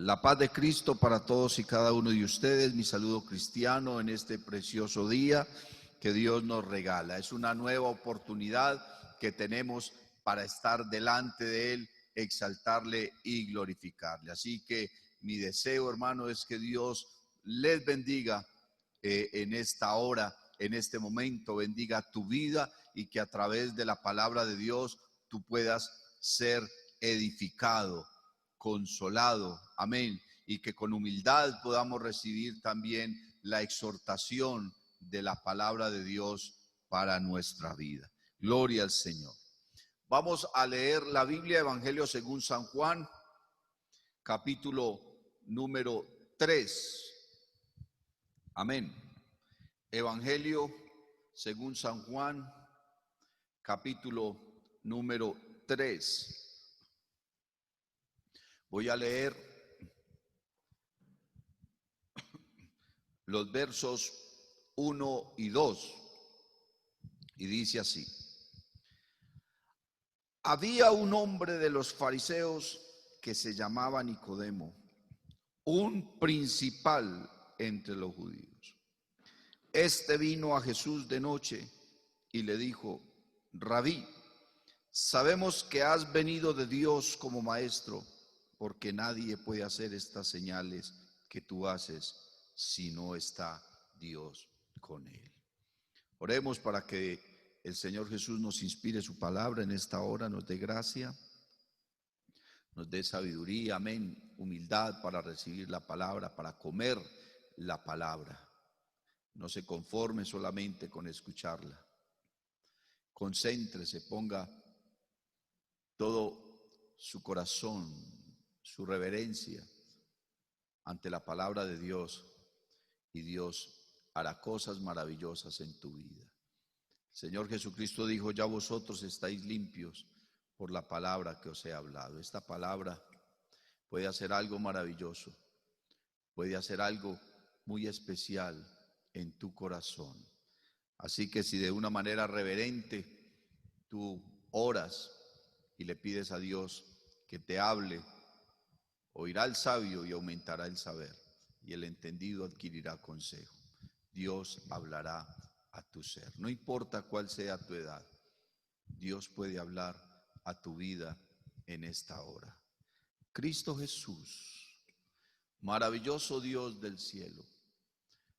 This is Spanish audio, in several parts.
La paz de Cristo para todos y cada uno de ustedes, mi saludo cristiano en este precioso día que Dios nos regala. Es una nueva oportunidad que tenemos para estar delante de Él, exaltarle y glorificarle. Así que mi deseo, hermano, es que Dios les bendiga en esta hora, en este momento, bendiga tu vida y que a través de la palabra de Dios tú puedas ser edificado, consolado, amén, y que con humildad podamos recibir también la exhortación de la palabra de Dios para nuestra vida. Gloria al Señor. Vamos a leer la Biblia, Evangelio según San Juan, capítulo número 3. Amén. Evangelio según San Juan, capítulo número 3. Voy a leer los versos 1 y 2 y dice así: había un hombre de los fariseos que se llamaba Nicodemo, un principal entre los judíos. Este vino a Jesús de noche y le dijo: Rabí, sabemos que has venido de Dios como maestro, porque nadie puede hacer estas señales que tú haces si no está Dios con él. Oremos para que el Señor Jesús nos inspire su palabra en esta hora, nos dé gracia, nos dé sabiduría, amén, humildad para recibir la palabra, para comer la palabra. No se conforme solamente con escucharla. Concéntrese, ponga todo su corazón, su reverencia ante la palabra de Dios, y Dios hará cosas maravillosas en tu vida. El Señor Jesucristo dijo: ya vosotros estáis limpios por la palabra que os he hablado. Esta palabra puede hacer algo maravilloso, puede hacer algo muy especial en tu corazón. Así que si de una manera reverente tú oras y le pides a Dios que te hable, oirá el sabio y aumentará el saber, y el entendido adquirirá consejo. Dios hablará a tu ser. No importa cuál sea tu edad, Dios puede hablar a tu vida en esta hora. Cristo Jesús, maravilloso Dios del cielo,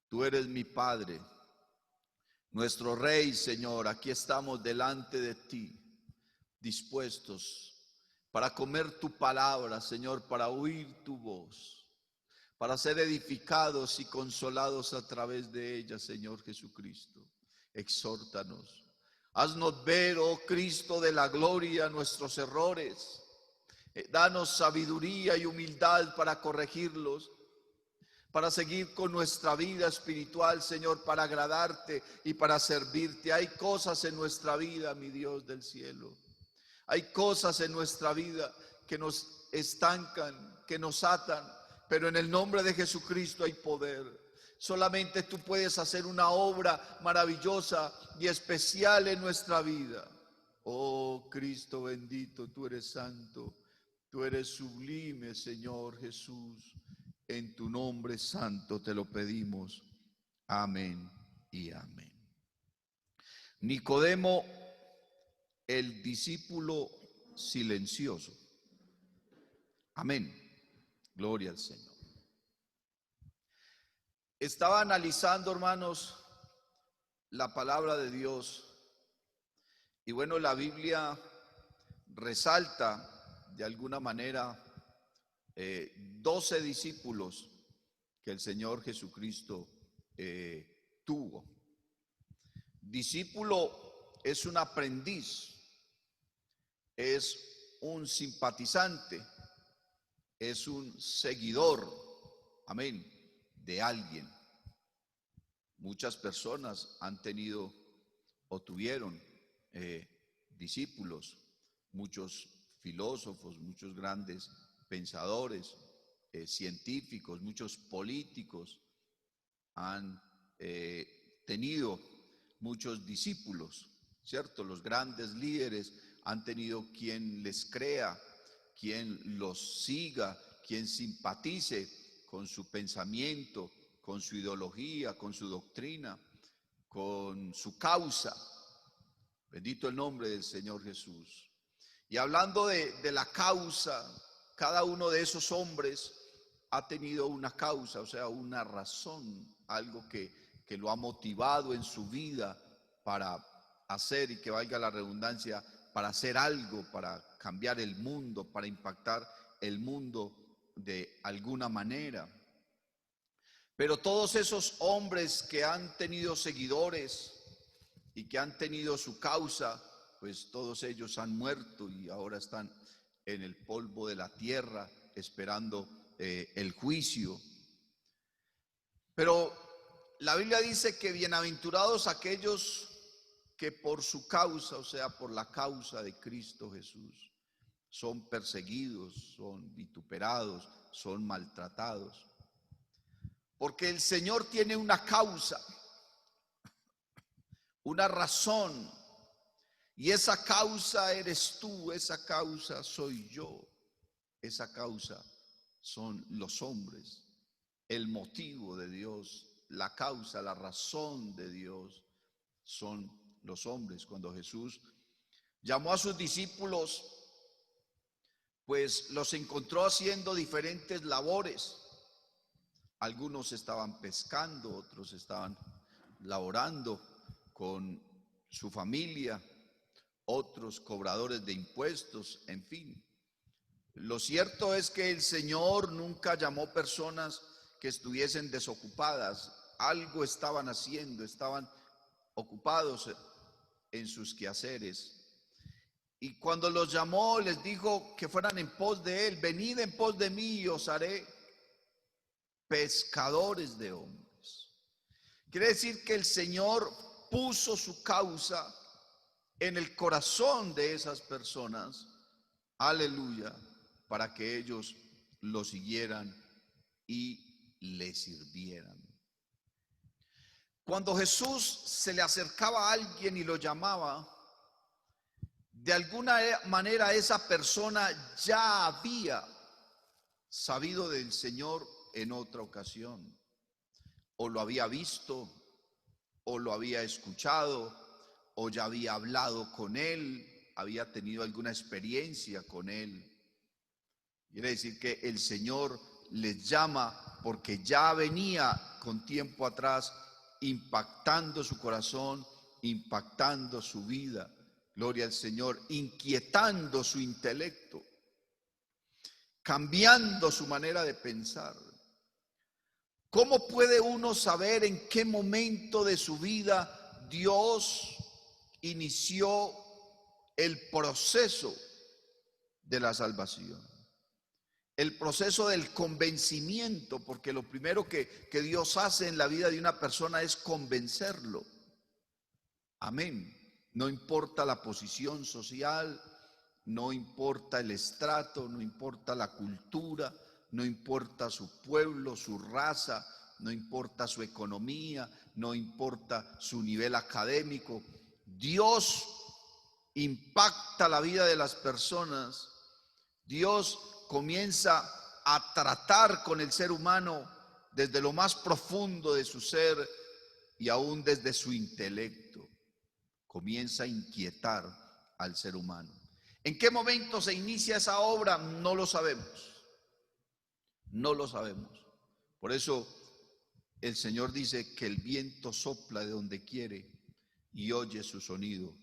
tú eres mi Padre, nuestro Rey, Señor. Aquí estamos delante de ti, dispuestos para comer tu palabra, Señor, para oír tu voz, para ser edificados y consolados a través de ella, Señor Jesucristo. Exhórtanos, haznos ver, oh Cristo de la gloria, nuestros errores. Danos sabiduría y humildad para corregirlos, para seguir con nuestra vida espiritual, Señor, para agradarte y para servirte. Hay cosas en nuestra vida, mi Dios del cielo. Hay cosas en nuestra vida que nos estancan, que nos atan, pero en el nombre de Jesucristo hay poder. Solamente tú puedes hacer una obra maravillosa y especial en nuestra vida. Oh Cristo bendito, tú eres santo, tú eres sublime, Señor Jesús. En tu nombre santo te lo pedimos. Amén y amén. Nicodemo, el discípulo silencioso. Amén. Gloria al Señor. Estaba analizando, hermanos, la palabra de Dios. Y bueno, la Biblia resalta de alguna manera 12 discípulos que el Señor Jesucristo tuvo. Discípulo es un aprendiz, es un simpatizante, es un seguidor, amén, de alguien. Muchas personas han tenido o tuvieron discípulos, muchos filósofos, muchos grandes pensadores, científicos, muchos políticos han tenido muchos discípulos, ¿cierto? Los grandes líderes han tenido quien les crea, quien los siga, quien simpatice con su pensamiento, con su ideología, con su doctrina, con su causa. Bendito el nombre del Señor Jesús. Y hablando de la causa, cada uno de esos hombres ha tenido una causa, o sea, una razón, algo que lo ha motivado en su vida para hacer, y que valga la redundancia, para hacer algo, para cambiar el mundo, para impactar el mundo de alguna manera. Pero todos esos hombres que han tenido seguidores y que han tenido su causa, pues todos ellos han muerto y ahora están en el polvo de la tierra esperando el juicio. Pero la Biblia dice que bienaventurados aquellos que por su causa, o sea, por la causa de Cristo Jesús, son perseguidos, son vituperados, son maltratados. Porque el Señor tiene una causa, una razón, y esa causa eres tú, esa causa soy yo, esa causa son los hombres, el motivo de Dios, la causa, la razón de Dios son los hombres. Cuando Jesús llamó a sus discípulos, pues los encontró haciendo diferentes labores. Algunos estaban pescando, otros estaban laborando con su familia, otros cobradores de impuestos, en fin. Lo cierto es que el Señor nunca llamó personas que estuviesen desocupadas. Algo estaban haciendo, estaban ocupados en sus quehaceres. Y cuando los llamó, les dijo que fueran en pos de Él. Venid en pos de mí y os haré pescadores de hombres. Quiere decir que el Señor puso su causa en el corazón de esas personas, aleluya, para que ellos lo siguieran y le sirvieran. Cuando Jesús se le acercaba a alguien y lo llamaba, de alguna manera esa persona ya había sabido del Señor en otra ocasión, o lo había visto, o lo había escuchado, o ya había hablado con Él, había tenido alguna experiencia con Él. Quiere decir que el Señor les llama porque ya venía con tiempo atrás impactando su corazón, impactando su vida. Gloria al Señor, inquietando su intelecto, cambiando su manera de pensar. ¿Cómo puede uno saber en qué momento de su vida Dios inició el proceso de la salvación? El proceso del convencimiento, porque lo primero que Dios hace en la vida de una persona es convencerlo. Amén. No importa la posición social, no importa el estrato, no importa la cultura, no importa su pueblo, su raza, no importa su economía, no importa su nivel académico. Dios impacta la vida de las personas. Dios comienza a tratar con el ser humano desde lo más profundo de su ser y aún desde su intelecto. Comienza a inquietar al ser humano. ¿En qué momento se inicia esa obra? No lo sabemos. No lo sabemos. Por eso el Señor dice que el viento sopla de donde quiere y oye su sonido,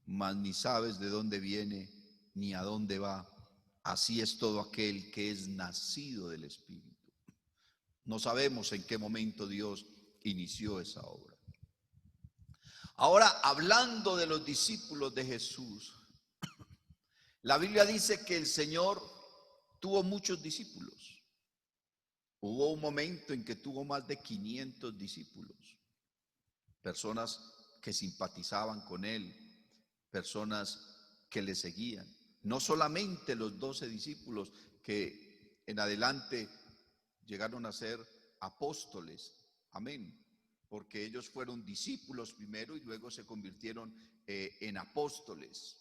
mas ni sabes de dónde viene ni a dónde va. Así es todo aquel que es nacido del Espíritu. No sabemos en qué momento Dios inició esa obra. Ahora, hablando de los discípulos de Jesús, la Biblia dice que el Señor tuvo muchos discípulos. Hubo un momento en que tuvo más de 500 discípulos, personas que simpatizaban con Él, personas que le seguían. No solamente los 12 discípulos que en adelante llegaron a ser apóstoles, amén, porque ellos fueron discípulos primero y luego se convirtieron en apóstoles.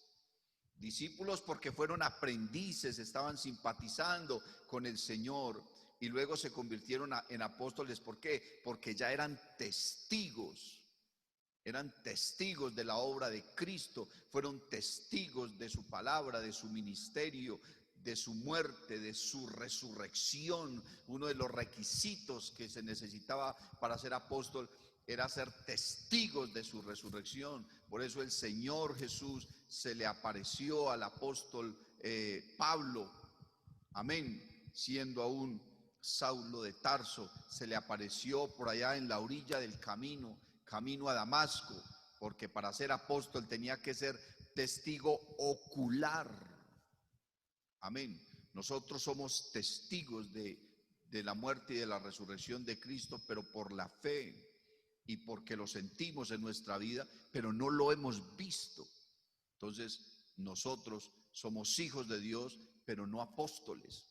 Discípulos porque fueron aprendices, estaban simpatizando con el Señor y luego se convirtieron en apóstoles. ¿Por qué? Porque ya eran testigos de la obra de Cristo, fueron testigos de su palabra, de su ministerio, de su muerte, de su resurrección. Uno de los requisitos que se necesitaba para ser apóstol era ser testigos de su resurrección. Por eso el Señor Jesús se le apareció al apóstol Pablo, amén, siendo aún Saulo de Tarso, se le apareció por allá en la orilla del camino a Damasco, porque para ser apóstol tenía que ser testigo ocular. Amén. Nosotros somos testigos de la muerte y de la resurrección de Cristo, pero por la fe y porque lo sentimos en nuestra vida, pero no lo hemos visto. Entonces, nosotros somos hijos de Dios, pero no apóstoles.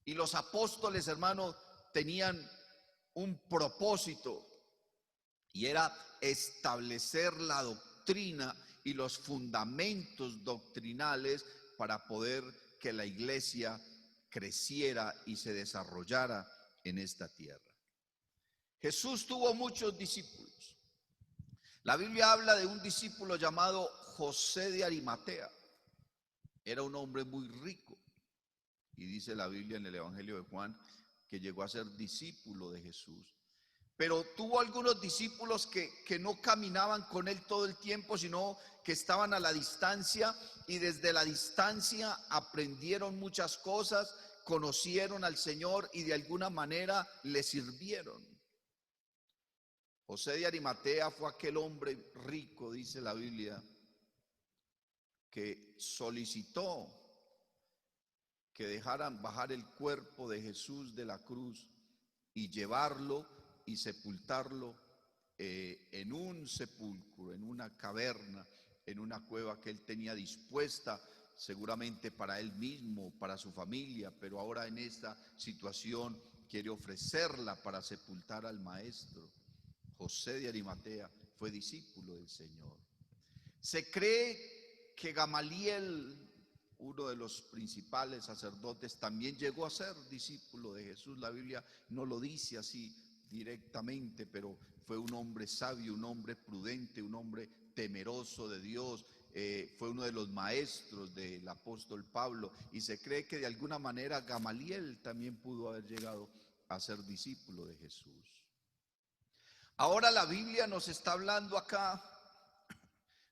Y los apóstoles, hermanos, tenían un propósito, y era establecer la doctrina y los fundamentos doctrinales para poder que la iglesia creciera y se desarrollara en esta tierra. Jesús tuvo muchos discípulos. La Biblia habla de un discípulo llamado José de Arimatea. Era un hombre muy rico. Y dice la Biblia en el Evangelio de Juan que llegó a ser discípulo de Jesús. Pero tuvo algunos discípulos que no caminaban con él todo el tiempo, sino que estaban a la distancia, y desde la distancia aprendieron muchas cosas, conocieron al Señor y de alguna manera le sirvieron. José de Arimatea fue aquel hombre rico, dice la Biblia, que solicitó que dejaran bajar el cuerpo de Jesús de la cruz y llevarlo y sepultarlo en un sepulcro, en una caverna, en una cueva que él tenía dispuesta seguramente para él mismo, para su familia, pero ahora en esta situación quiere ofrecerla para sepultar al maestro. José de Arimatea fue discípulo del Señor. Se cree que Gamaliel, uno de los principales sacerdotes, también llegó a ser discípulo de Jesús. La Biblia no lo dice así directamente, pero fue un hombre sabio, un hombre prudente, un hombre temeroso de Dios. Fue uno de los maestros del apóstol Pablo, y se cree que de alguna manera Gamaliel también pudo haber llegado a ser discípulo de Jesús. Ahora la Biblia nos está hablando acá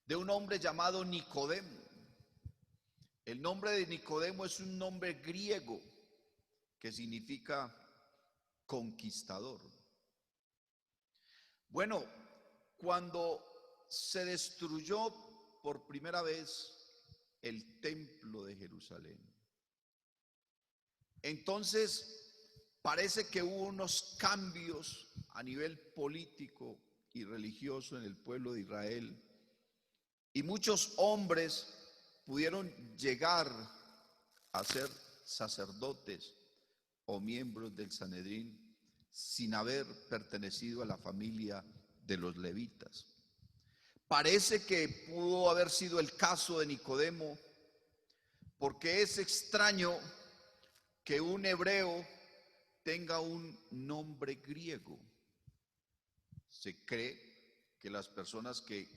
de un hombre llamado Nicodemo. El nombre de Nicodemo es un nombre griego que significa conquistador. Bueno, cuando se destruyó por primera vez el templo de Jerusalén, entonces parece que hubo unos cambios a nivel político y religioso en el pueblo de Israel, y muchos hombres pudieron llegar a ser sacerdotes o miembros del Sanedrín sin haber pertenecido a la familia de los levitas. Parece que pudo haber sido el caso de Nicodemo, porque es extraño que un hebreo tenga un nombre griego. Se cree que las personas que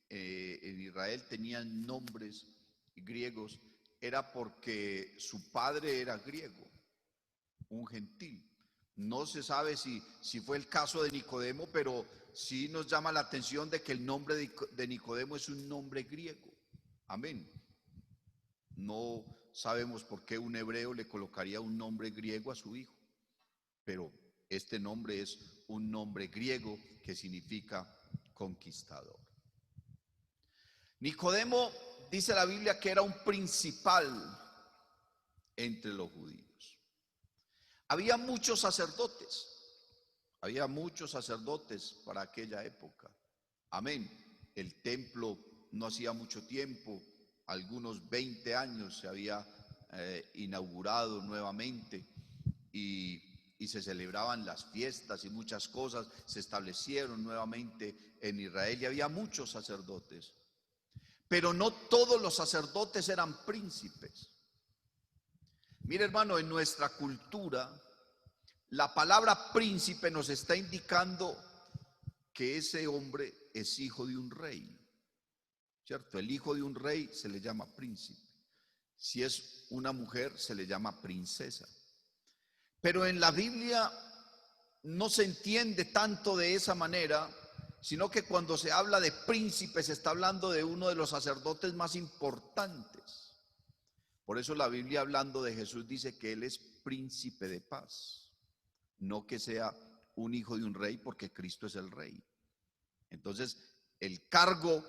en Israel tenían nombres griegos era porque su padre era griego, un gentil. No se sabe si fue el caso de Nicodemo, pero sí nos llama la atención de que el nombre de Nicodemo es un nombre griego. Amén. No sabemos por qué un hebreo le colocaría un nombre griego a su hijo, pero este nombre es un nombre griego que significa conquistador. Nicodemo, dice la Biblia, que era un principal entre los judíos. Había muchos sacerdotes para aquella época. Amén. El templo no hacía mucho tiempo, algunos 20 años se había inaugurado nuevamente, y se celebraban las fiestas y muchas cosas se establecieron nuevamente en Israel, y había muchos sacerdotes. pero no todos los sacerdotes eran príncipes. Mire, hermano, en nuestra cultura, la palabra príncipe nos está indicando que ese hombre es hijo de un rey, ¿cierto? El hijo de un rey se le llama príncipe. Si es una mujer, se le llama princesa. Pero en la Biblia no se entiende tanto de esa manera, sino que cuando se habla de príncipe se está hablando de uno de los sacerdotes más importantes. Por eso la Biblia, hablando de Jesús, dice que Él es príncipe de paz, no que sea un hijo de un rey, porque Cristo es el rey. Entonces, el cargo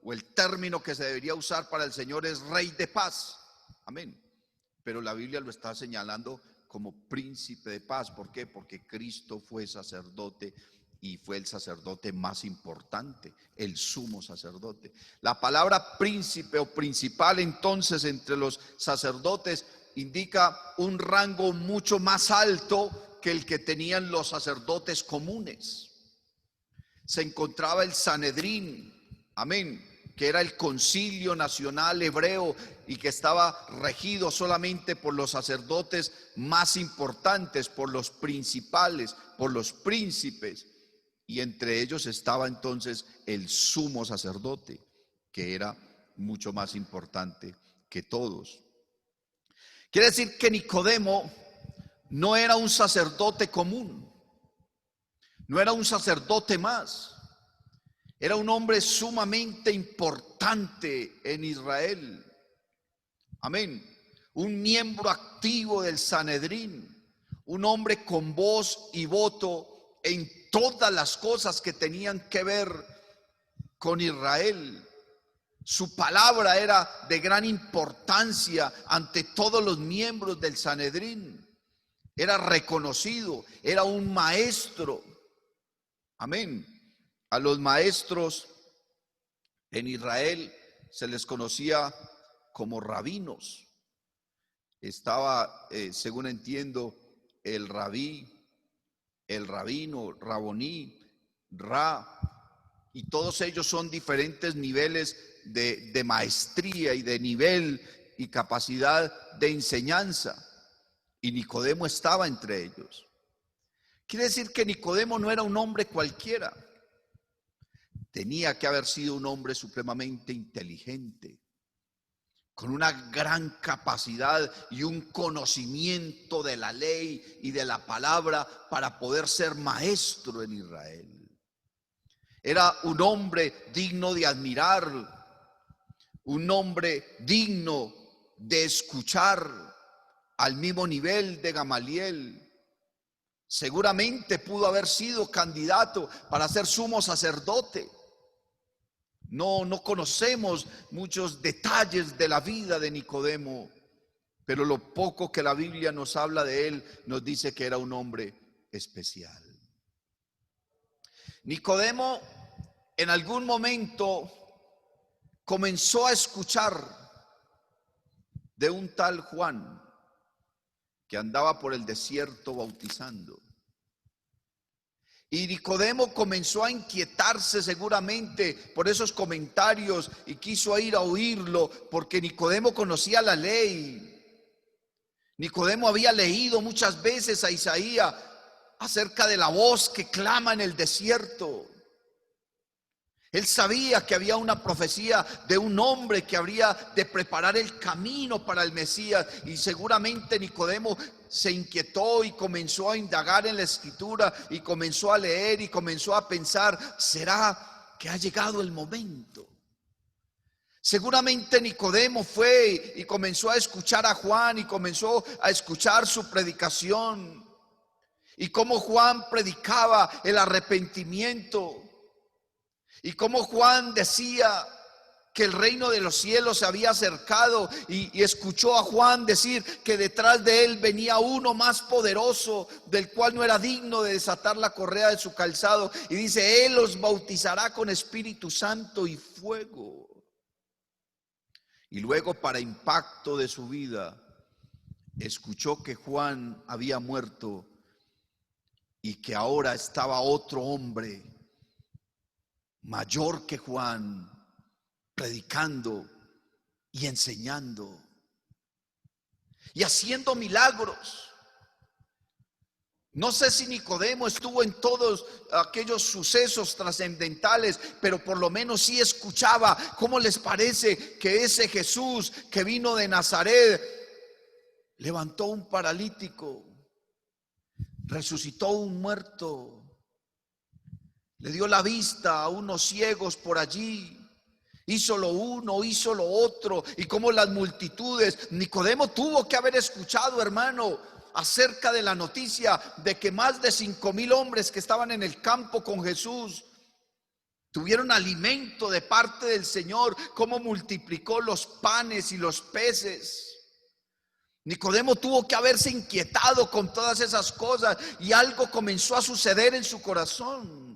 o el término que se debería usar para el Señor es rey de paz. Amén. Pero la Biblia lo está señalando como príncipe de paz. ¿Por qué? Porque Cristo fue sacerdote y fue el sacerdote más importante, el sumo sacerdote. La palabra príncipe o principal, entonces, entre los sacerdotes indica un rango mucho más alto que el que tenían los sacerdotes comunes. Se encontraba el Sanedrín, amén, que era el concilio nacional hebreo y que estaba regido solamente por los sacerdotes más importantes, por los principales, por los príncipes. Y entre ellos estaba entonces el sumo sacerdote, que era mucho más importante que todos. Quiere decir que Nicodemo no era un sacerdote común, no era un sacerdote más, era un hombre sumamente importante en Israel. Amén. Un miembro activo del Sanedrín, un hombre con voz y voto en todas las cosas que tenían que ver con Israel. Su palabra era de gran importancia ante todos los miembros del Sanedrín. Era reconocido, era un maestro. Amén. A los maestros en Israel se les conocía como rabinos. Estaba, según entiendo, el rabí, el rabino, raboní, ra, y todos ellos son diferentes niveles de maestría y de nivel y capacidad de enseñanza. Y Nicodemo estaba entre ellos. Quiere decir que Nicodemo no era un hombre cualquiera. Tenía que haber sido un hombre supremamente inteligente, con una gran capacidad y un conocimiento de la ley y de la palabra para poder ser maestro en Israel. Era un hombre digno de admirar, un hombre digno de escuchar, al mismo nivel de Gamaliel. Seguramente pudo haber sido candidato para ser sumo sacerdote. No conocemos muchos detalles de la vida de Nicodemo, pero lo poco que la Biblia nos habla de él nos dice que era un hombre especial. Nicodemo en algún momento comenzó a escuchar de un tal Juan que andaba por el desierto bautizando. Y Nicodemo comenzó a inquietarse seguramente por esos comentarios y quiso ir a oírlo porque Nicodemo conocía la ley. Nicodemo había leído muchas veces a Isaías acerca de la voz que clama en el desierto. Él sabía que había una profecía de un hombre que habría de preparar el camino para el Mesías, y seguramente Nicodemo se inquietó y comenzó a indagar en la escritura y comenzó a leer y comenzó a pensar: ¿será que ha llegado el momento? Seguramente Nicodemo fue y comenzó a escuchar a Juan y comenzó a escuchar su predicación y cómo Juan predicaba el arrepentimiento. Y como Juan decía que el reino de los cielos se había acercado y escuchó a Juan decir que detrás de él venía uno más poderoso, del cual no era digno de desatar la correa de su calzado. Y dice: él los bautizará con Espíritu Santo y fuego. Y luego, para impacto de su vida, escuchó que Juan había muerto y que ahora estaba otro hombre mayor que Juan, predicando y enseñando y haciendo milagros. No sé si Nicodemo estuvo en todos aquellos sucesos trascendentales, pero por lo menos sí escuchaba. ¿Cómo les parece que ese Jesús que vino de Nazaret levantó un paralítico, resucitó un muerto, le dio la vista a unos ciegos por allí, hizo lo uno, hizo lo otro, y como las multitudes? Nicodemo tuvo que haber escuchado, hermano, acerca de la noticia de que más de 5,000 hombres que estaban en el campo con Jesús tuvieron alimento de parte del Señor, cómo multiplicó los panes y los peces. Nicodemo tuvo que haberse inquietado con todas esas cosas, y algo comenzó a suceder en su corazón.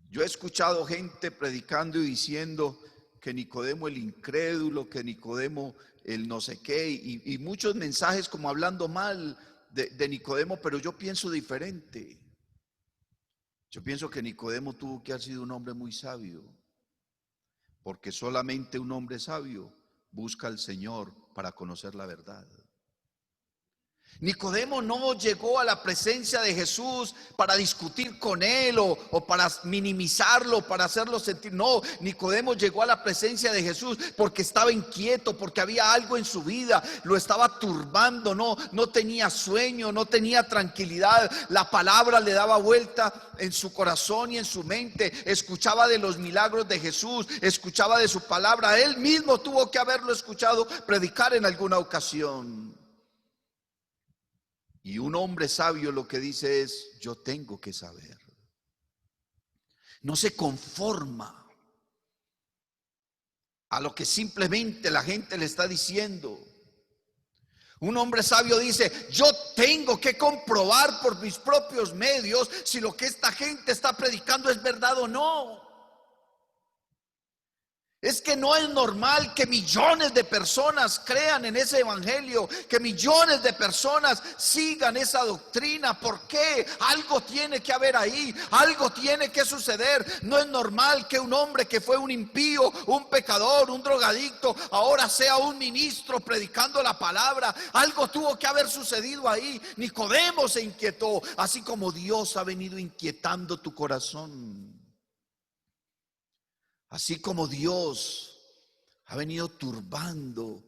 Yo he escuchado gente predicando y diciendo que Nicodemo el incrédulo, que Nicodemo el no sé qué, y muchos mensajes como hablando mal de Nicodemo, pero yo pienso diferente. Yo pienso que Nicodemo tuvo que haber sido un hombre muy sabio, porque solamente un hombre sabio busca al Señor para conocer la verdad. Nicodemo no llegó a la presencia de Jesús para discutir con él o para minimizarlo, para hacerlo sentir. No, Nicodemo llegó a la presencia de Jesús porque estaba inquieto, porque había algo en su vida, lo estaba turbando, no tenía sueño, no tenía tranquilidad. La palabra le daba vuelta en su corazón y en su mente. Escuchaba de los milagros de Jesús, escuchaba de su palabra. Él mismo tuvo que haberlo escuchado predicar en alguna ocasión. Y un hombre sabio lo que dice es: yo tengo que saber. No se conforma a lo que simplemente la gente le está diciendo. Un hombre sabio dice: yo tengo que comprobar por mis propios medios si lo que esta gente está predicando es verdad o no. Es que no es normal que millones de personas crean en ese evangelio, que millones de personas sigan esa doctrina. ¿Por qué? Algo tiene que haber ahí, algo tiene que suceder. No es normal que un hombre que fue un impío, un pecador, un drogadicto, ahora sea un ministro predicando la palabra. Algo tuvo que haber sucedido ahí. Nicodemo se inquietó, así como Dios ha venido inquietando tu corazón. Así como Dios ha venido turbando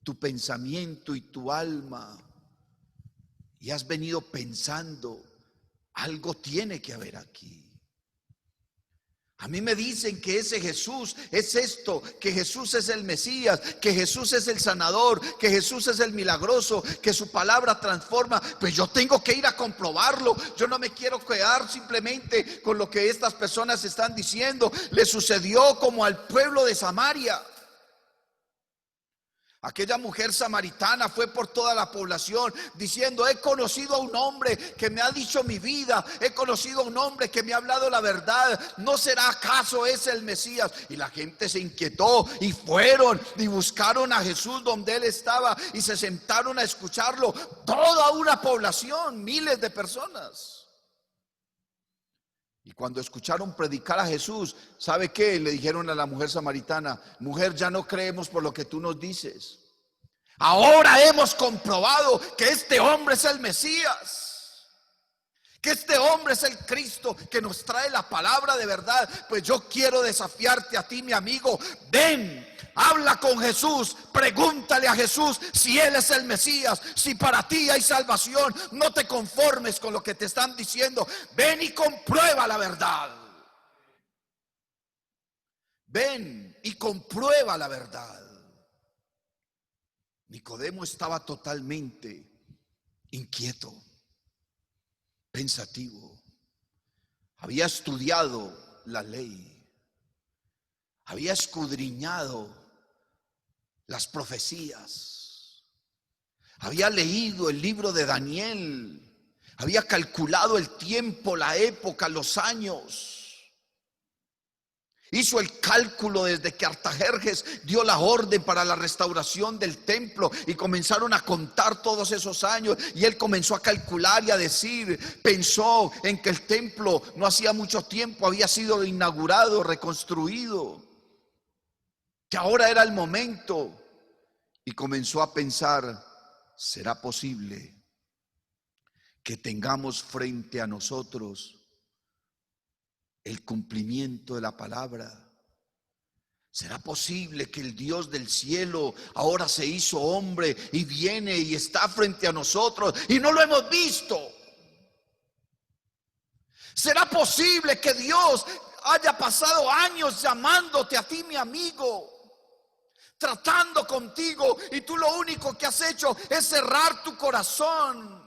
tu pensamiento y tu alma, y has venido pensando: algo tiene que haber aquí. A mí me dicen que ese Jesús es esto, que Jesús es el Mesías, que Jesús es el sanador, que Jesús es el milagroso, que su palabra transforma. Pues yo tengo que ir a comprobarlo. Yo no me quiero quedar simplemente con lo que estas personas están diciendo. Le sucedió como al pueblo de Samaria. Aquella mujer samaritana fue por toda la población diciendo: he conocido a un hombre que me ha dicho mi vida, he conocido a un hombre que me ha hablado la verdad. ¿No será acaso ese el Mesías? Y la gente se inquietó y fueron y buscaron a Jesús donde él estaba y se sentaron a escucharlo. Toda una población, miles de personas. Y cuando escucharon predicar a Jesús, ¿sabe qué? Le dijeron a la mujer samaritana: mujer, ya no creemos por lo que tú nos dices. Ahora hemos comprobado que este hombre es el Mesías, que este hombre es el Cristo que nos trae la palabra de verdad. Pues yo quiero desafiarte a ti, mi amigo. Ven, habla con Jesús, pregúntale a Jesús si Él es el Mesías, si para ti hay salvación. No te conformes con lo que te están diciendo. Ven y comprueba la verdad. Ven y comprueba la verdad. Nicodemo estaba totalmente inquieto, pensativo. Había estudiado la ley, había escudriñado las profecías, había leído el libro de Daniel, había calculado el tiempo, la época, los años. Hizo el cálculo desde que Artajerjes dio la orden para la restauración del templo y comenzaron a contar todos esos años, y él comenzó a calcular y a decir, pensó en que el templo no hacía mucho tiempo había sido inaugurado, reconstruido. que ahora era el momento, y comenzó a pensar: ¿será posible que tengamos frente a nosotros el cumplimiento de la palabra? ¿Será posible que el Dios del cielo ahora se hizo hombre y viene y está frente a nosotros y no lo hemos visto? ¿Será posible que Dios haya pasado años llamándote a ti, mi amigo, tratando contigo, y tú lo único que has hecho es cerrar tu corazón,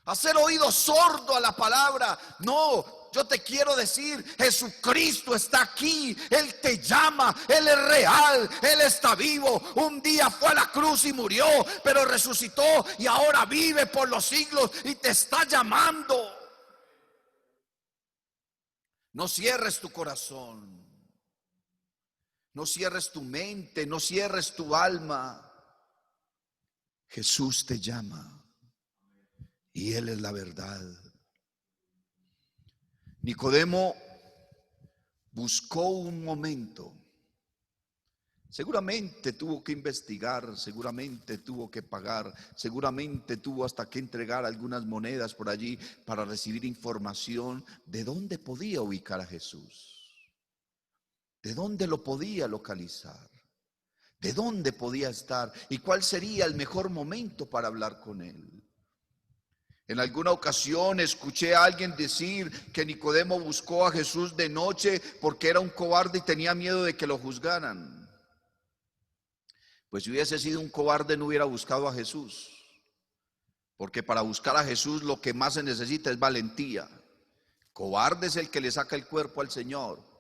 hacer oído sordo a la palabra? No. Yo te quiero decir, Jesucristo está aquí, Él te llama, Él es real, Él está vivo. Un día fue a la cruz y murió, pero resucitó y ahora vive por los siglos y te está llamando. No cierres tu corazón, no cierres tu mente, no cierres tu alma. Jesús te llama y Él es la verdad. Nicodemo buscó un momento. Seguramente tuvo que investigar, seguramente tuvo que pagar, seguramente tuvo hasta que entregar algunas monedas por allí para recibir información de dónde podía ubicar a Jesús, de dónde lo podía localizar, de dónde podía estar y cuál sería el mejor momento para hablar con él. En alguna ocasión escuché a alguien decir que Nicodemo buscó a Jesús de noche porque era un cobarde y tenía miedo de que lo juzgaran. Pues si hubiese sido un cobarde no hubiera buscado a Jesús, porque para buscar a Jesús lo que más se necesita es valentía. Cobarde es el que le saca el cuerpo al Señor.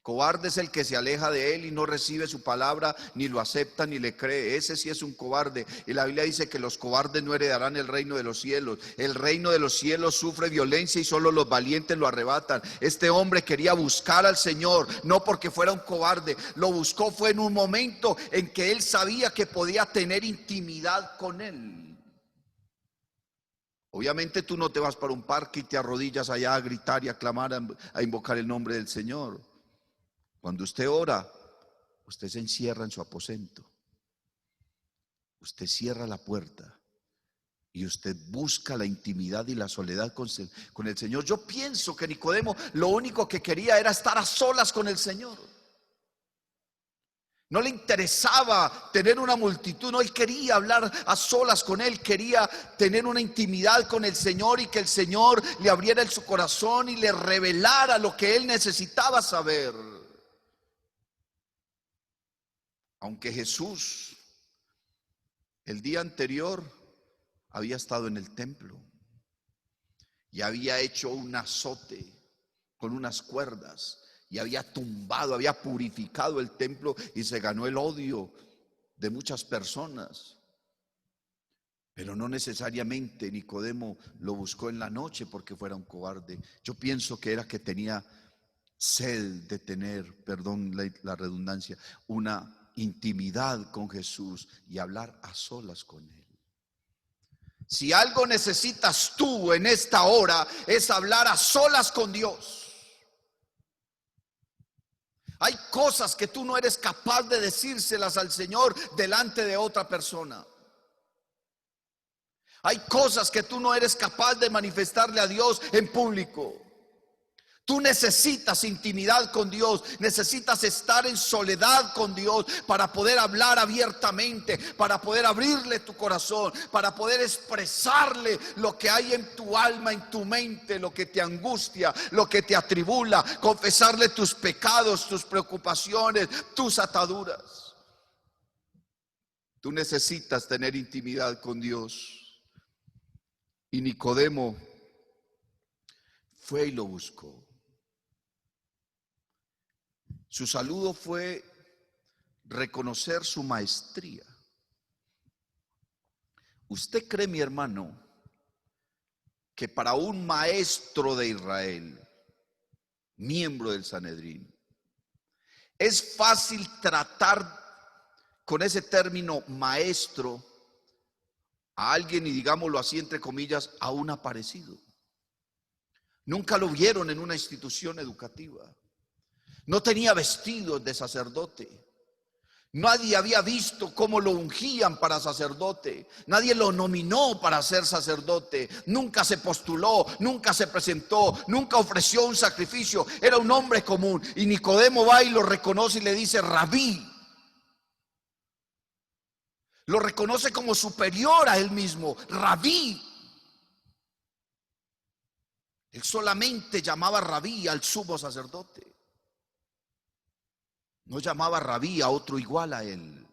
Cobarde es el que se aleja de Él y no recibe su palabra, ni lo acepta, ni le cree. Ese sí es un cobarde. Y la Biblia dice que los cobardes no heredarán el reino de los cielos. El reino de los cielos sufre violencia y solo los valientes lo arrebatan. Este hombre quería buscar al Señor, no porque fuera un cobarde. Lo buscó fue en un momento en que él sabía que podía tener intimidad con Él. Obviamente tú no te vas para un parque y te arrodillas allá a gritar y a clamar, a invocar el nombre del Señor. Cuando usted ora, usted se encierra en su aposento, usted cierra la puerta y usted busca la intimidad y la soledad con el Señor. Yo pienso que Nicodemo lo único que quería era estar a solas con el Señor. No le interesaba tener una multitud, no, él quería hablar a solas con Él, quería tener una intimidad con el Señor y que el Señor le abriera su corazón y le revelara lo que él necesitaba saber. Aunque Jesús el día anterior había estado en el templo y había hecho un azote con unas cuerdas y había tumbado, había purificado el templo y se ganó el odio de muchas personas. Pero no necesariamente Nicodemo lo buscó en la noche porque fuera un cobarde. Yo pienso que era que tenía sed de tener, perdón la redundancia, una intimidad con Jesús y hablar a solas con Él. Si algo necesitas tú en esta hora es hablar a solas con Dios. Hay cosas que tú no eres capaz de decírselas al Señor delante de otra persona. Hay cosas que tú no eres capaz de manifestarle a Dios en público. Tú necesitas intimidad con Dios, necesitas estar en soledad con Dios para poder hablar abiertamente, para poder abrirle tu corazón, para poder expresarle lo que hay en tu alma, en tu mente, lo que te angustia, lo que te atribula, confesarle tus pecados, tus preocupaciones, tus ataduras. Tú necesitas tener intimidad con Dios. Y Nicodemo fue y lo buscó. Su saludo fue reconocer su maestría. ¿Usted cree, mi hermano, que para un maestro de Israel, miembro del Sanedrín, es fácil tratar con ese término maestro a alguien, y digámoslo así entre comillas, a un aparecido? Nunca lo vieron en una institución educativa. No tenía vestidos de sacerdote. Nadie había visto cómo lo ungían para sacerdote. Nadie lo nominó para ser sacerdote. Nunca se postuló, nunca se presentó, nunca ofreció un sacrificio. Era un hombre común. Y Nicodemo va y lo reconoce y le dice: Rabí. Lo reconoce como superior a él mismo, Rabí. Él solamente llamaba Rabí al sumo sacerdote. No llamaba Rabí a otro igual a él.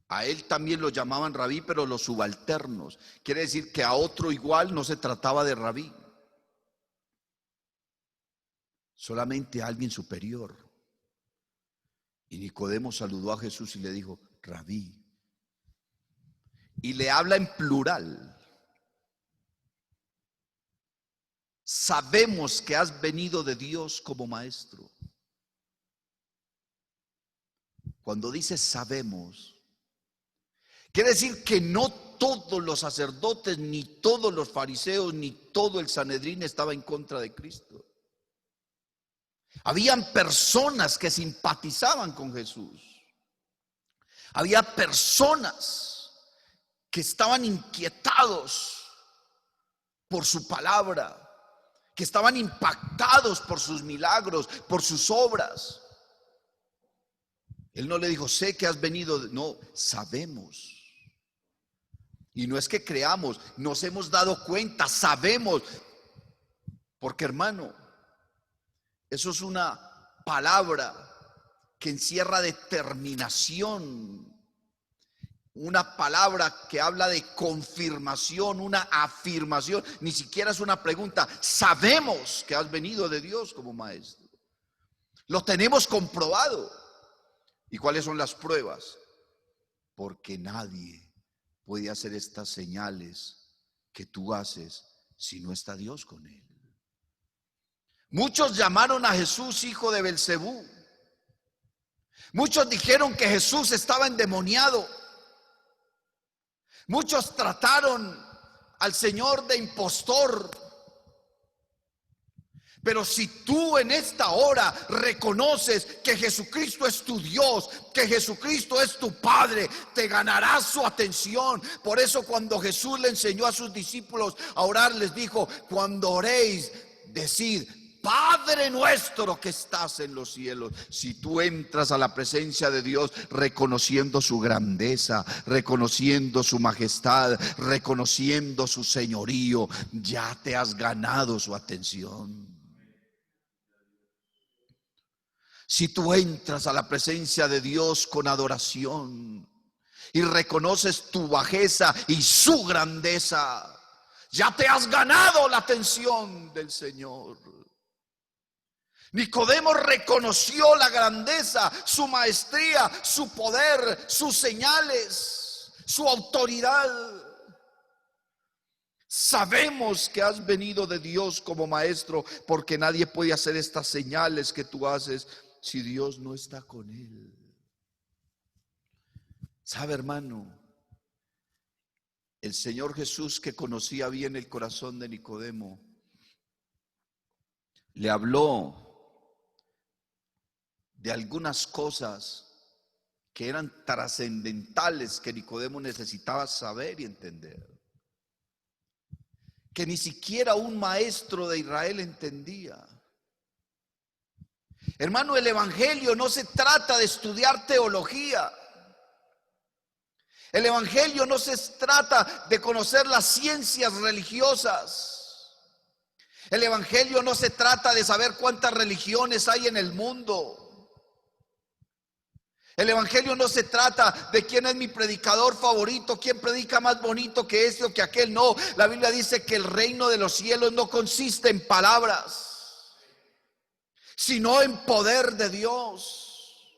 A él también lo llamaban Rabí, pero los subalternos. Quiere decir que a otro igual no se trataba de Rabí. Solamente a alguien superior. Y Nicodemo saludó a Jesús y le dijo: Rabí. Y le habla en plural. Sabemos que has venido de Dios como maestro. Cuando dice sabemos, quiere decir que no todos los sacerdotes, ni todos los fariseos, ni todo el Sanedrín estaba en contra de Cristo. Habían personas que simpatizaban con Jesús. Había personas que estaban inquietados por su palabra, que estaban impactados por sus milagros, por sus obras. Él no le dijo: sé que has venido, no, sabemos. Y no es que creamos, nos hemos dado cuenta, sabemos. Porque, hermano, eso es una palabra que encierra determinación. Una palabra que habla de confirmación, una afirmación. Ni siquiera es una pregunta. Sabemos que has venido de Dios como maestro. Lo tenemos comprobado. ¿Y cuáles son las pruebas? Porque nadie puede hacer estas señales que tú haces si no está Dios con él. Muchos llamaron a Jesús hijo de Belcebú. Muchos dijeron que Jesús estaba endemoniado. Muchos trataron al Señor de impostor. Pero si tú en esta hora reconoces que Jesucristo es tu Dios, que Jesucristo es tu Padre, te ganarás su atención. Por eso cuando Jesús le enseñó a sus discípulos a orar, les dijo: cuando oréis, decid: Padre nuestro que estás en los cielos. Si tú entras a la presencia de Dios reconociendo su grandeza, reconociendo su majestad, reconociendo su señorío, ya te has ganado su atención. Si tú entras a la presencia de Dios con adoración y reconoces tu bajeza y su grandeza, ya te has ganado la atención del Señor. Nicodemo reconoció la grandeza, su maestría, su poder, sus señales, su autoridad. Sabemos que has venido de Dios como maestro, porque nadie puede hacer estas señales que tú haces si Dios no está con él. ¿Sabe, hermano? El Señor Jesús, que conocía bien el corazón de Nicodemo, le habló de algunas cosas que eran trascendentales que Nicodemo necesitaba saber y entender, que ni siquiera un maestro de Israel entendía. Hermano, el evangelio no se trata de estudiar teología. El evangelio no se trata de conocer las ciencias religiosas. El evangelio no se trata de saber cuántas religiones hay en el mundo. El evangelio no se trata de quién es mi predicador favorito, quién predica más bonito que este o que aquel. No, la Biblia dice que el reino de los cielos no consiste en palabras, sino en poder de Dios.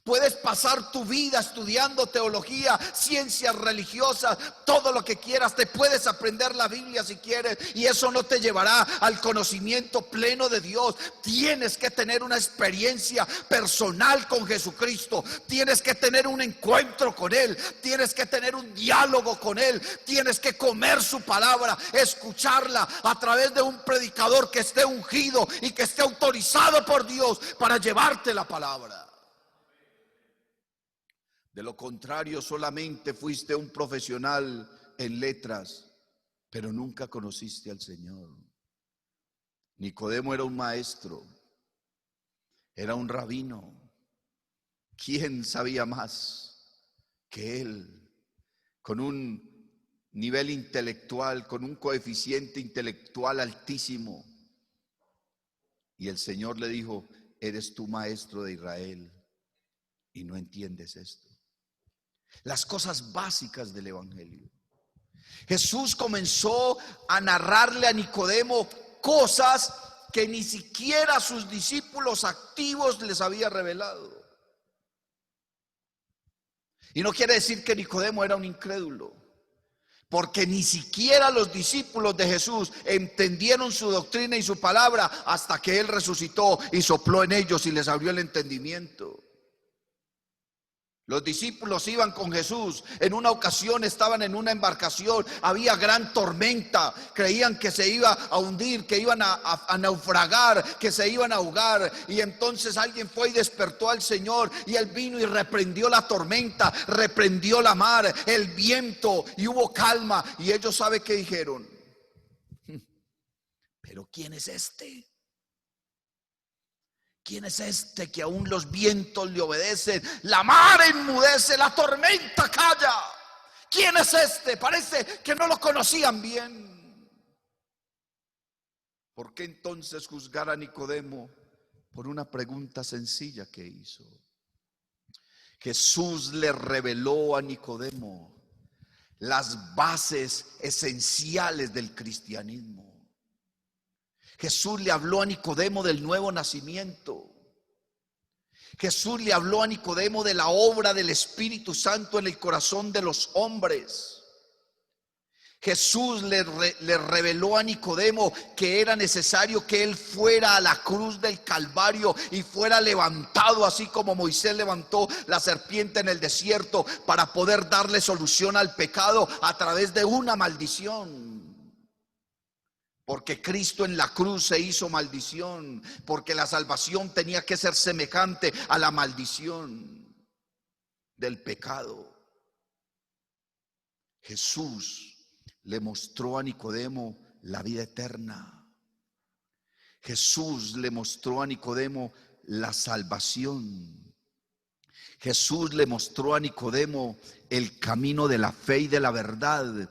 Puedes pasar tu vida estudiando teología, ciencias religiosas, todo lo que quieras. Te puedes aprender la Biblia si quieres, y eso no te llevará al conocimiento pleno de Dios. Tienes que tener una experiencia personal con Jesucristo. Tienes que tener un encuentro con Él. Tienes que tener un diálogo con Él. Tienes que comer su palabra, escucharla a través de un predicador que esté ungido y que esté autorizado por Dios para llevarte la palabra. De lo contrario, solamente fuiste un profesional en letras, pero nunca conociste al Señor. Nicodemo era un maestro, era un rabino. ¿Quién sabía más que él? Con un nivel intelectual, con un coeficiente intelectual altísimo. Y el Señor le dijo: eres tú maestro de Israel y no entiendes esto. Las cosas básicas del evangelio. Jesús comenzó a narrarle a Nicodemo cosas que ni siquiera a sus discípulos activos les había revelado. Y no quiere decir que Nicodemo era un incrédulo, porque ni siquiera los discípulos de Jesús entendieron su doctrina y su palabra hasta que Él resucitó y sopló en ellos y les abrió el entendimiento. Los discípulos iban con Jesús. En una ocasión estaban en una embarcación, había gran tormenta, creían que se iba a hundir, que iban a naufragar, que se iban a ahogar. Y entonces alguien fue y despertó al Señor, y Él vino y reprendió la tormenta, reprendió la mar, el viento, y hubo calma. Y ellos, ¿sabe qué dijeron? ¿Pero quién es este? ¿Quién es este que aún los vientos le obedecen? La mar enmudece, la tormenta calla. ¿Quién es este? Parece que no lo conocían bien. ¿Por qué entonces juzgar a Nicodemo por una pregunta sencilla que hizo? Jesús le reveló a Nicodemo las bases esenciales del cristianismo. Jesús le habló a Nicodemo del nuevo nacimiento. Jesús le habló a Nicodemo de la obra del Espíritu Santo en el corazón de los hombres. Jesús le reveló a Nicodemo que era necesario que él fuera a la cruz del Calvario y fuera levantado, así como Moisés levantó la serpiente en el desierto, para poder darle solución al pecado a través de una maldición. Porque Cristo en la cruz se hizo maldición, porque la salvación tenía que ser semejante a la maldición del pecado. Jesús le mostró a Nicodemo la vida eterna. Jesús le mostró a Nicodemo la salvación. Jesús le mostró a Nicodemo el camino de la fe y de la verdad.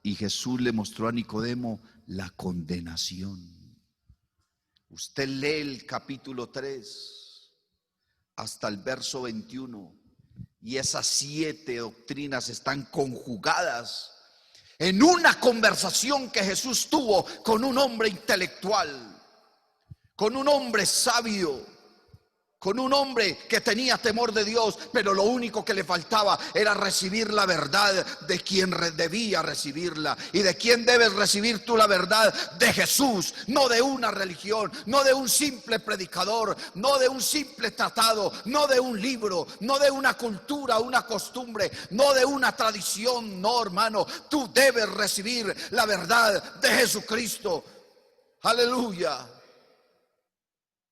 Y Jesús le mostró a Nicodemo la condenación. Usted lee el capítulo 3 hasta el verso 21 y esas 7 doctrinas están conjugadas en una conversación que Jesús tuvo con un hombre intelectual, con un hombre sabio, con un hombre que tenía temor de Dios, pero lo único que le faltaba era recibir la verdad de quien debía recibirla. ¿Y de quién debes recibir tú la verdad? De Jesús, no de una religión, no de un simple predicador, no de un simple tratado, no de un libro, no de una cultura, una costumbre, no de una tradición. No, hermano, tú debes recibir la verdad de Jesucristo. Aleluya.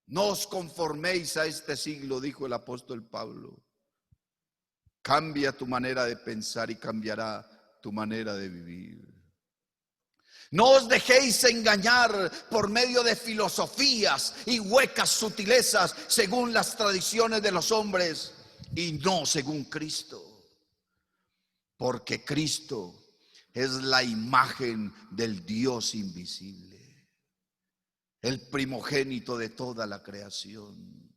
No os conforméis a este siglo, dijo el apóstol Pablo. Cambia tu manera de pensar y cambiará tu manera de vivir. No os dejéis engañar por medio de filosofías y huecas sutilezas según las tradiciones de los hombres y no según Cristo. Porque Cristo es la imagen del Dios invisible, el primogénito de toda la creación.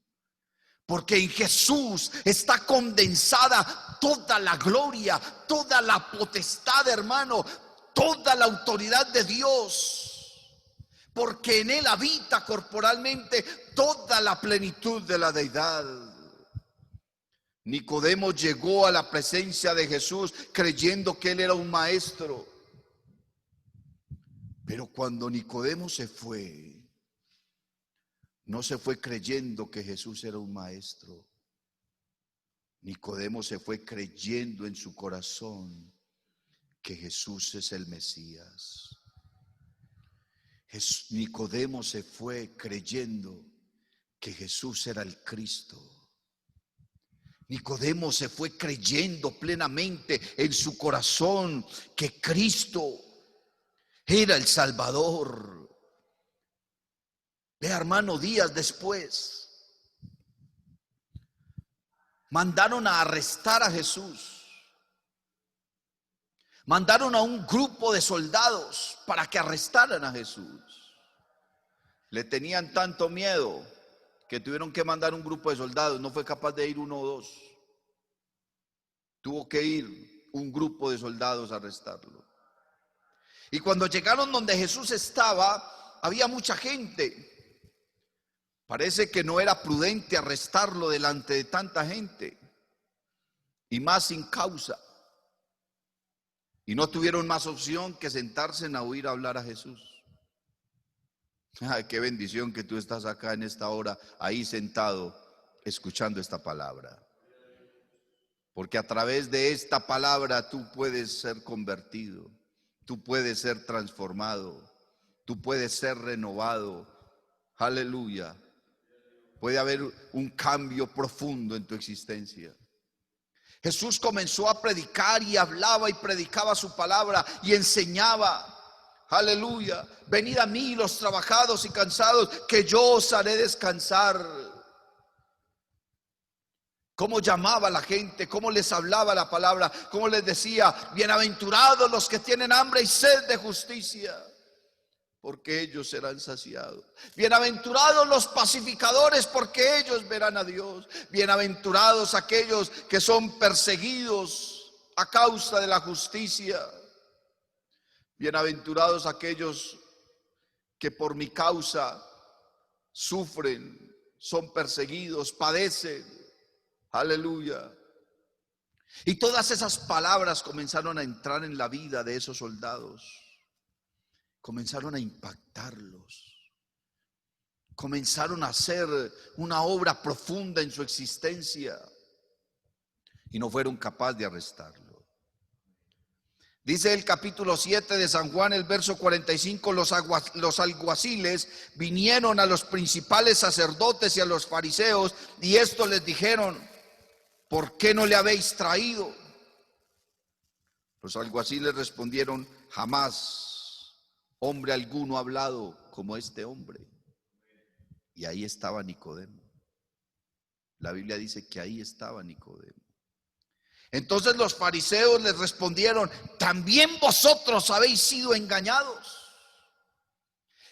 Porque en Jesús está condensada toda la gloria, toda la potestad, hermano, toda la autoridad de Dios. Porque en Él habita corporalmente toda la plenitud de la deidad. Nicodemo llegó a la presencia de Jesús creyendo que él era un maestro. Pero cuando Nicodemo se fue, no se fue creyendo que Jesús era un maestro. Nicodemo se fue creyendo en su corazón que Jesús es el Mesías. Nicodemo se fue creyendo que Jesús era el Cristo. Nicodemo se fue creyendo plenamente en su corazón que Cristo era el Salvador. Vea, hermano, días después mandaron a arrestar a Jesús. Mandaron a un grupo de soldados para que arrestaran a Jesús. Le tenían tanto miedo que tuvieron que mandar un grupo de soldados. No fue capaz de ir uno o dos. Tuvo que ir un grupo de soldados a arrestarlo. Y cuando llegaron donde Jesús estaba, había mucha gente. Parece que no era prudente arrestarlo delante de tanta gente, y más sin causa. Y no tuvieron más opción que sentarse a oír hablar a Jesús. Ay, qué bendición que tú estás acá en esta hora, ahí sentado, escuchando esta palabra. Porque a través de esta palabra tú puedes ser convertido, tú puedes ser transformado, tú puedes ser renovado. Aleluya. Puede haber un cambio profundo en tu existencia. Jesús comenzó a predicar y hablaba y predicaba su palabra y enseñaba. Aleluya. Venid a mí los trabajados y cansados, que yo os haré descansar. Cómo llamaba a la gente, cómo les hablaba la palabra, cómo les decía: bienaventurados los que tienen hambre y sed de justicia, porque ellos serán saciados. Bienaventurados los pacificadores, porque ellos verán a Dios. Bienaventurados aquellos que son perseguidos a causa de la justicia. Bienaventurados aquellos que por mi causa sufren, son perseguidos, padecen. Aleluya. Y todas esas palabras comenzaron a entrar en la vida de esos soldados. Comenzaron a impactarlos. Comenzaron a hacer una obra profunda en su existencia. Y no fueron capaces de arrestarlo. Dice el capítulo 7 de San Juan, el verso 45, los alguaciles vinieron a los principales sacerdotes y a los fariseos, y estos les dijeron: ¿por qué no le habéis traído? Los alguaciles respondieron: jamás hombre alguno ha hablado como este hombre. Y ahí estaba Nicodemo. La Biblia dice que ahí estaba Nicodemo. Entonces los fariseos les respondieron: ¿también vosotros habéis sido engañados?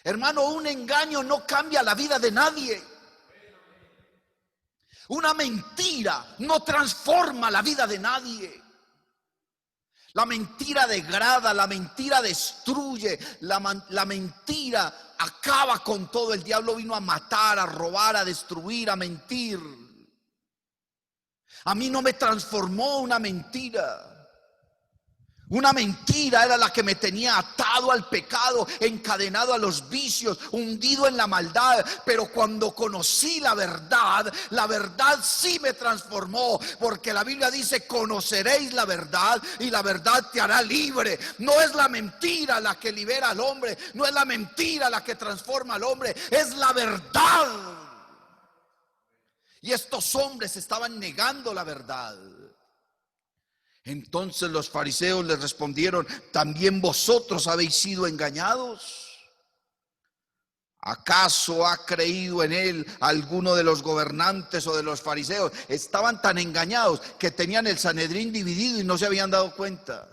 Hermano, un engaño no cambia la vida de nadie. Una mentira no transforma la vida de nadie. La mentira degrada, la mentira destruye, la mentira acaba con todo. El diablo vino a matar, a robar, a destruir, a mentir. A mí no me transformó una mentira. Una mentira era la que me tenía atado al pecado, encadenado a los vicios, hundido en la maldad. Pero cuando conocí la verdad sí me transformó. Porque la Biblia dice: conoceréis la verdad y la verdad te hará libre. No es la mentira la que libera al hombre, no es la mentira la que transforma al hombre, es la verdad. Y estos hombres estaban negando la verdad. Entonces los fariseos les respondieron: ¿también vosotros habéis sido engañados? ¿Acaso ha creído en él alguno de los gobernantes o de los fariseos? Estaban tan engañados que tenían el Sanedrín dividido y no se habían dado cuenta.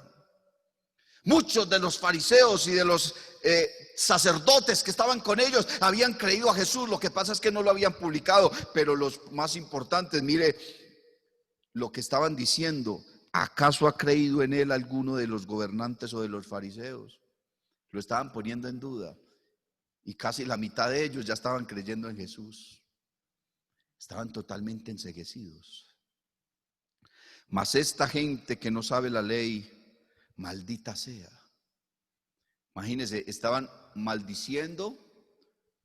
Muchos de los fariseos y de los sacerdotes que estaban con ellos habían creído a Jesús. Lo que pasa es que no lo habían publicado. Pero los más importantes, mire lo que estaban diciendo: ¿acaso ha creído en él alguno de los gobernantes o de los fariseos? Lo estaban poniendo en duda. Y casi la mitad de ellos ya estaban creyendo en Jesús. Estaban totalmente enceguecidos. Mas esta gente que no sabe la ley, maldita sea. Imagínense, estaban maldiciendo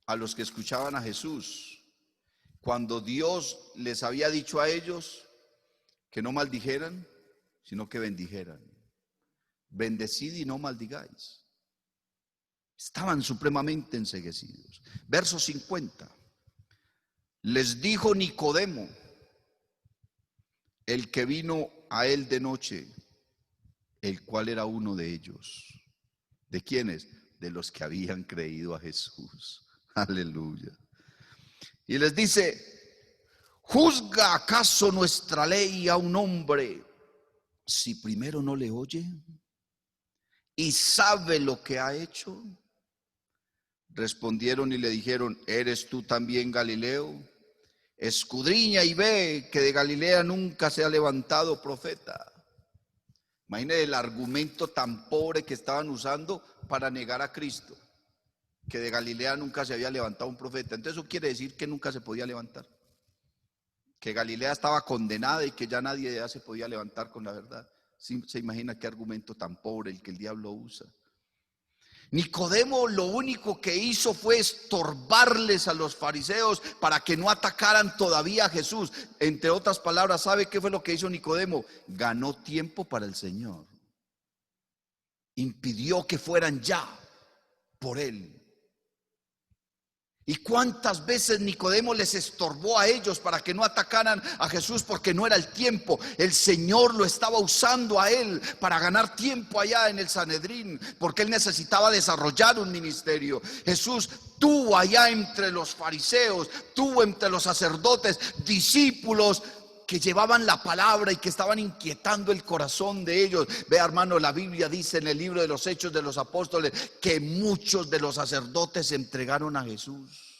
a los que escuchaban a Jesús, cuando Dios les había dicho a ellos que no maldijeran, sino que bendijeran. Bendecid y no maldigáis. Estaban supremamente enceguecidos. Verso 50. Les dijo Nicodemo, el que vino a él de noche, el cual era uno de ellos. ¿De quiénes? De los que habían creído a Jesús. Aleluya. Y les dice: ¿juzga acaso nuestra ley a un hombre si primero no le oye y sabe lo que ha hecho? Respondieron y le dijeron: ¿eres tú también Galileo? Escudriña y ve que de Galilea nunca se ha levantado profeta. Imagínense el argumento tan pobre que estaban usando para negar a Cristo, que de Galilea nunca se había levantado un profeta. Entonces eso quiere decir que nunca se podía levantar, que Galilea estaba condenada y que ya nadie ya se podía levantar con la verdad. ¿Sí se imagina qué argumento tan pobre el que el diablo usa? Nicodemo lo único que hizo fue estorbarles a los fariseos para que no atacaran todavía a Jesús. Entre otras palabras, ¿sabe qué fue lo que hizo Nicodemo? Ganó tiempo para el Señor. Impidió que fueran ya por él. ¿Y cuántas veces Nicodemo les estorbó a ellos para que no atacaran a Jesús porque no era el tiempo? El Señor lo estaba usando a él para ganar tiempo allá en el Sanedrín, porque él necesitaba desarrollar un ministerio. Jesús tuvo allá entre los fariseos, tuvo entre los sacerdotes discípulos que llevaban la palabra y que estaban inquietando el corazón de ellos. Vea, hermano, la Biblia dice en el libro de los Hechos de los Apóstoles que muchos de los sacerdotes se entregaron a Jesús.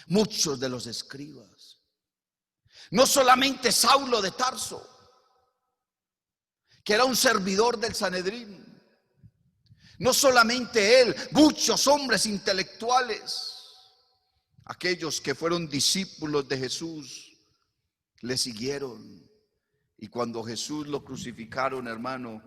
Muchos de los escribas. No solamente Saulo de Tarso, que era un servidor del Sanedrín. No solamente él, muchos hombres intelectuales, aquellos que fueron discípulos de Jesús, le siguieron. Y cuando Jesús lo crucificaron, hermano,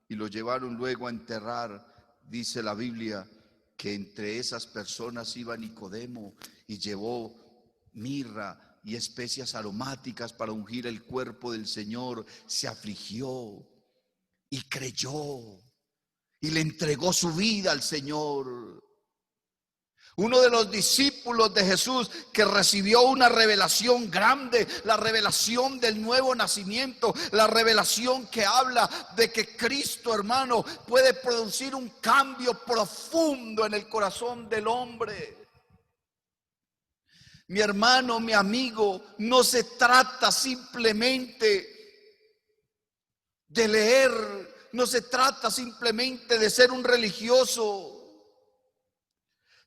y lo llevaron luego a enterrar, dice la Biblia que entre esas personas iba Nicodemo y llevó mirra y especias aromáticas para ungir el cuerpo del Señor. Se afligió y creyó y le entregó su vida al Señor. Uno de los discípulos de Jesús que recibió una revelación grande, la revelación del nuevo nacimiento, la revelación que habla de que Cristo, hermano, puede producir un cambio profundo en el corazón del hombre. Mi hermano, mi amigo, no se trata simplemente de leer, no se trata simplemente de ser un religioso.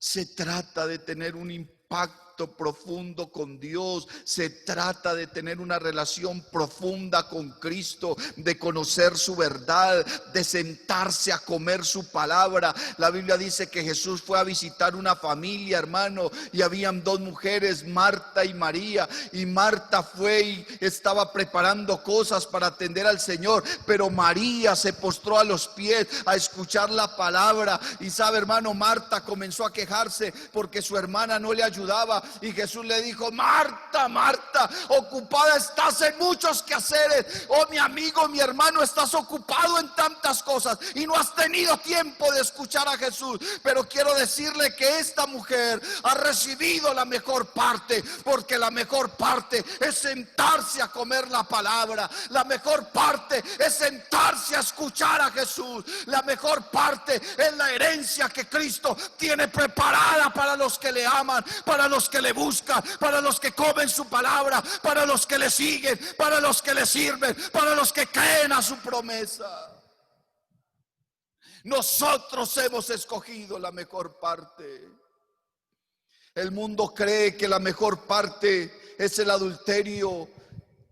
Se trata de tener un impacto profundo con Dios. Se trata de tener una relación profunda con Cristo, de conocer su verdad, de sentarse a comer su palabra. La Biblia dice que Jesús fue a visitar una familia, hermano, y habían dos mujeres, Marta y María, y Marta fue y estaba preparando cosas para atender al Señor, pero María se postró a los pies a escuchar la palabra. Y sabe, hermano, Marta comenzó a quejarse porque su hermana no le ayudaba, y Jesús le dijo: Marta, Marta, ocupada estás en muchos quehaceres. Oh, mi amigo, mi hermano, estás ocupado en tantas cosas y no has tenido tiempo de escuchar a Jesús. Pero quiero decirle que esta mujer ha recibido la mejor parte, porque la mejor parte es sentarse a comer la palabra. La mejor parte es sentarse a escuchar a Jesús. La mejor parte es la herencia que Cristo tiene preparada para los que le aman, para los que le buscan, para los que comen su palabra, para los que le siguen, para los que le sirven, para los que creen a su promesa. Nosotros hemos escogido la mejor parte. El mundo cree que la mejor parte es el adulterio,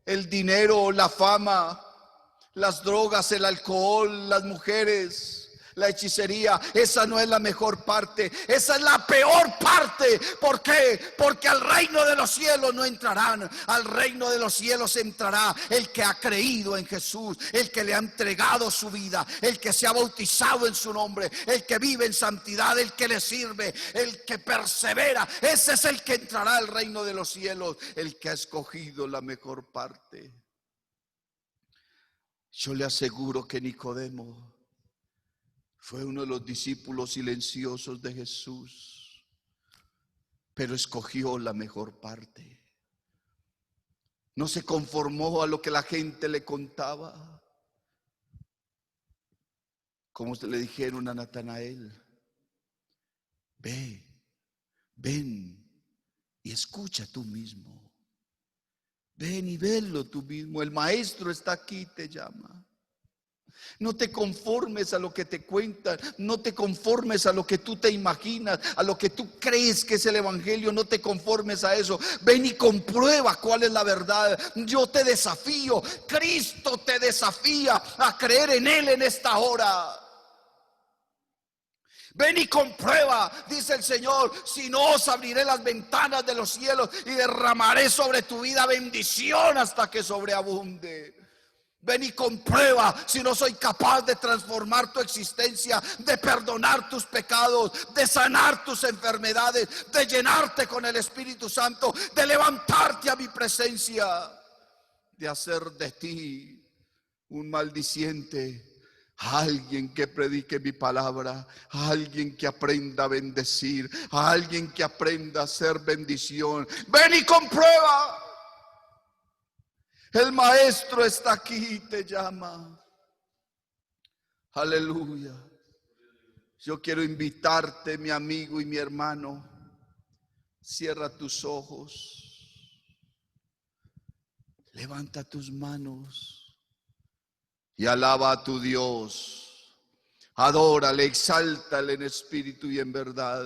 el dinero, la fama, las drogas, el alcohol, las mujeres, la hechicería. Esa no es la mejor parte, esa es la peor parte. ¿Por qué? Porque al reino de los cielos no entrarán. Al reino de los cielos entrará el que ha creído en Jesús, el que le ha entregado su vida, el que se ha bautizado en su nombre, el que vive en santidad, el que le sirve, el que persevera. Ese es el que entrará al reino de los cielos, el que ha escogido la mejor parte. Yo le aseguro que Nicodemo fue uno de los discípulos silenciosos de Jesús, pero escogió la mejor parte. No se conformó a lo que la gente le contaba. Como le dijeron a Natanael: ven y escucha tú mismo. Ven y velo tú mismo. El maestro está aquí, te llama. No te conformes a lo que te cuentan, no te conformes a lo que tú te imaginas, a lo que tú crees que es el evangelio. No te conformes a eso. Ven y comprueba cuál es la verdad. Yo te desafío, Cristo te desafía a creer en Él en esta hora. Ven y comprueba, dice el Señor, si no os abriré las ventanas de los cielos y derramaré sobre tu vida bendición hasta que sobreabunde. Ven y comprueba si no soy capaz de transformar tu existencia, de perdonar tus pecados, de sanar tus enfermedades, de llenarte con el Espíritu Santo, de levantarte a mi presencia, de hacer de ti un maldiciente, a alguien que predique mi palabra, a alguien que aprenda a bendecir, a alguien que aprenda a hacer bendición. Ven y comprueba. El maestro está aquí y te llama. Aleluya. Yo quiero invitarte, mi amigo y mi hermano. Cierra tus ojos. Levanta tus manos y alaba a tu Dios. Adórale, exáltale en espíritu y en verdad.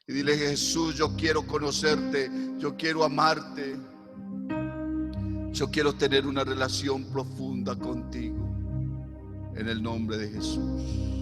Y dile: Jesús, yo quiero conocerte, yo quiero amarte, yo quiero tener una relación profunda contigo. En el nombre de Jesús.